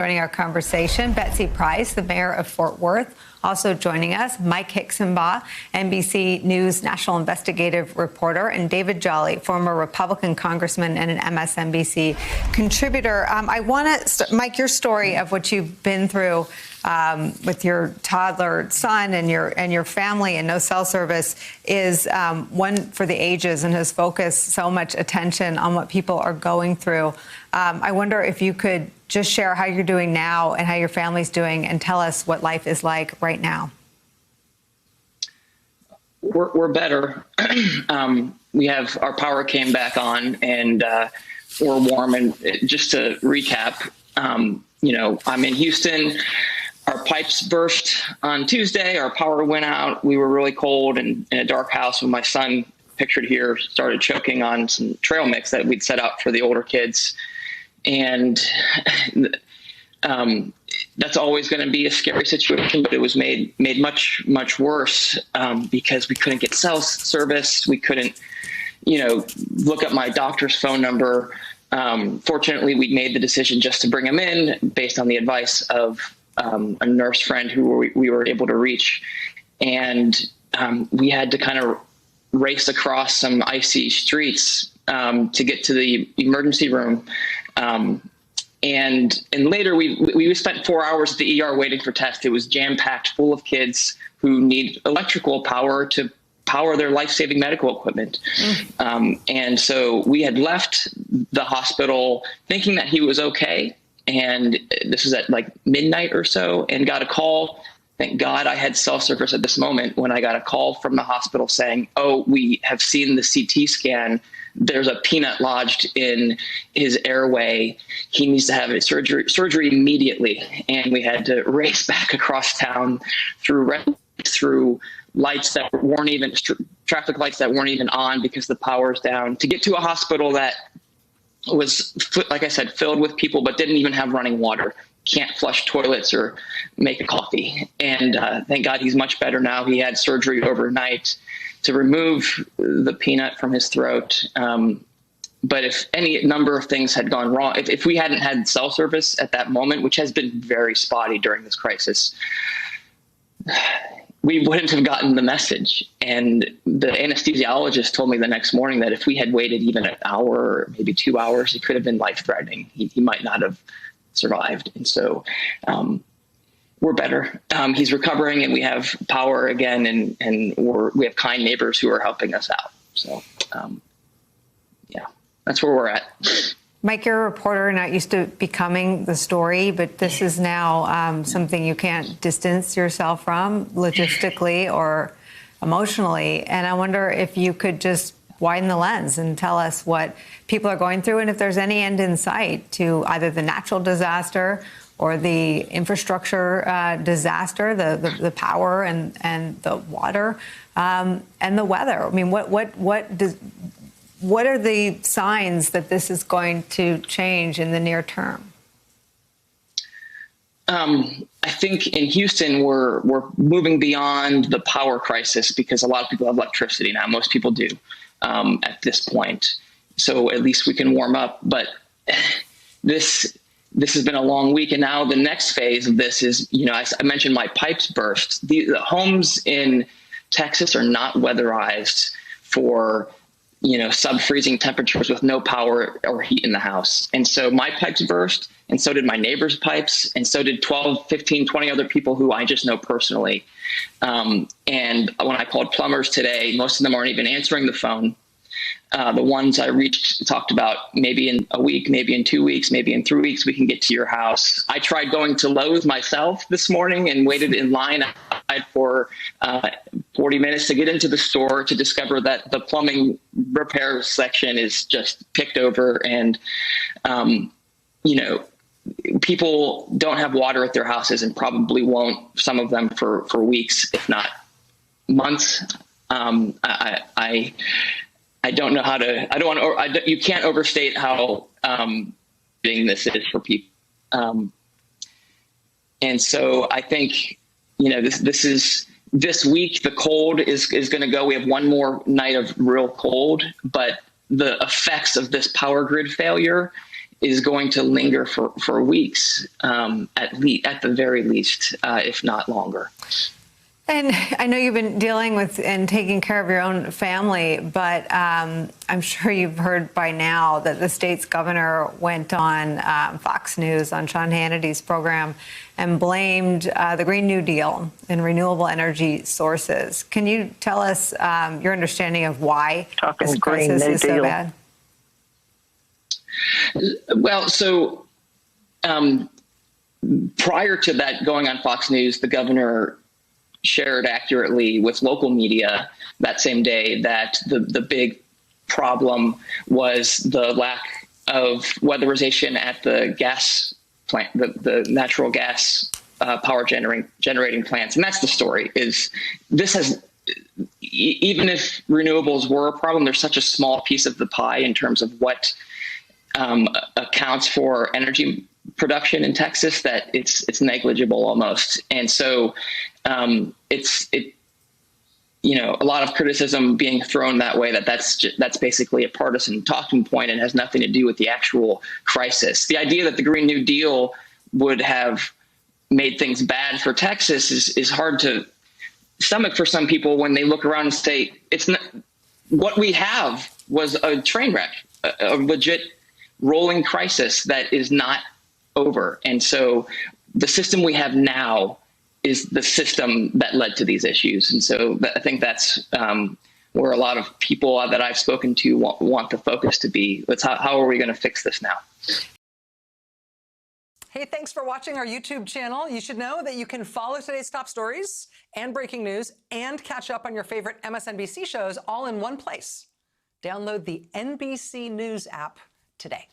Joining our conversation, Betsy Price, the mayor of Fort Worth. Also joining us, Mike Hixenbaugh, NBC News national investigative reporter, and David Jolly, former Republican congressman and an MSNBC contributor. I want to, Mike, your story of what you've been through with your toddler son and your family and no cell service is one for the ages and has focused so much attention on what people are going through. I wonder if you could just share how you're doing now and how your family's doing, and tell us what life is like right now. We're better. We have our power came back on, and we're warm. And just to recap, I'm in Houston. Our pipes burst on Tuesday. Our power went out. We were really cold and in a dark house when my son, pictured here, started choking on some trail mix that we'd set up for the older kids. And that's always going to be a scary situation, but it was made much, much worse because we couldn't get cell service. We couldn't, look up my doctor's phone number. Fortunately, we made the decision just to bring him in based on the advice of a nurse friend who we were able to reach. And we had to kind of race across some icy streets to get to the emergency room. And later we spent 4 hours at the ER waiting for tests. It was jam packed full of kids who need electrical power to power their life-saving medical equipment. And so we had left the hospital thinking that he was okay. And this was at like midnight or so, and got a call. Thank God I had cell service at this moment when I got a call from the hospital saying, "Oh, we have seen the CT scan. There's a peanut lodged in his airway. He needs to have a surgery immediately." And we had to race back across town through lights that weren't even traffic lights that weren't even on because the power's down, to get to a hospital that was, like I said, filled with people, but didn't even have running water, can't flush toilets or make a coffee. And thank God he's much better now. He had surgery overnight to remove the peanut from his throat. But if any number of things had gone wrong, if we hadn't had cell service at that moment, which has been very spotty during this crisis, we wouldn't have gotten the message. And the anesthesiologist told me the next morning that if we had waited even an hour or maybe 2 hours, it could have been life-threatening. He might not have survived. And so we're better. He's recovering, and we have power again, and we have kind neighbors who are helping us out. So, that's where we're at. Mike, you're a reporter, not used to becoming the story, but this is now something you can't distance yourself from logistically or emotionally. And I wonder if you could just widen the lens and tell us what people are going through, and if there's any end in sight to either the natural disaster or the infrastructure disaster, the power and the water and the weather. I mean, what are the signs that this is going to change in the near term? I think in Houston, we're moving beyond the power crisis because a lot of people have electricity now. Most people do at this point. So at least we can warm up. But this has been a long week. And now the next phase of this is, I mentioned my pipes burst. The homes in Texas are not weatherized for sub-freezing temperatures with no power or heat in the house. And so my pipes burst, and so did my neighbor's pipes, and so did 12, 15, 20 other people who I just know personally. And when I called plumbers today, most of them aren't even answering the phone. The ones I reached talked about maybe in a week, maybe in 2 weeks, maybe in 3 weeks, we can get to your house. I tried going to Lowe's myself this morning and waited in line for 40 minutes to get into the store to discover that the plumbing repair section is just picked over. And, people don't have water at their houses and probably won't, some of them for weeks, if not months. I don't know how to, you can't overstate how big this is for people. And so I think, this week, the cold is going to go. We have one more night of real cold, but the effects of this power grid failure is going to linger for weeks, at the very least, if not longer. And I know you've been dealing with and taking care of your own family, but I'm sure you've heard by now that the state's governor went on Fox News on Sean Hannity's program and blamed the Green New Deal and renewable energy sources. Can you tell us your understanding of why this crisis is so bad? Well, so prior to that going on Fox News, the governor shared accurately with local media that same day that the big problem was the lack of weatherization at the gas plant, the natural gas power generating plants. And that's the story. Is this has, even if renewables were a problem, there's such a small piece of the pie in terms of what accounts for energy production in Texas that it's negligible almost. And so a lot of criticism being thrown that way, that's basically a partisan talking point and has nothing to do with the actual crisis. The idea that the Green New Deal would have made things bad for Texas is hard to stomach for some people when they look around and say, it's not, what we have was a train wreck, a legit rolling crisis that is not over. And so the system we have now is the system that led to these issues. And so I think that's where a lot of people that I've spoken to want the focus to be. How are we going to fix this now? Hey, thanks for watching our YouTube channel. You should know that you can follow today's top stories and breaking news and catch up on your favorite MSNBC shows all in one place. Download the NBC News app today.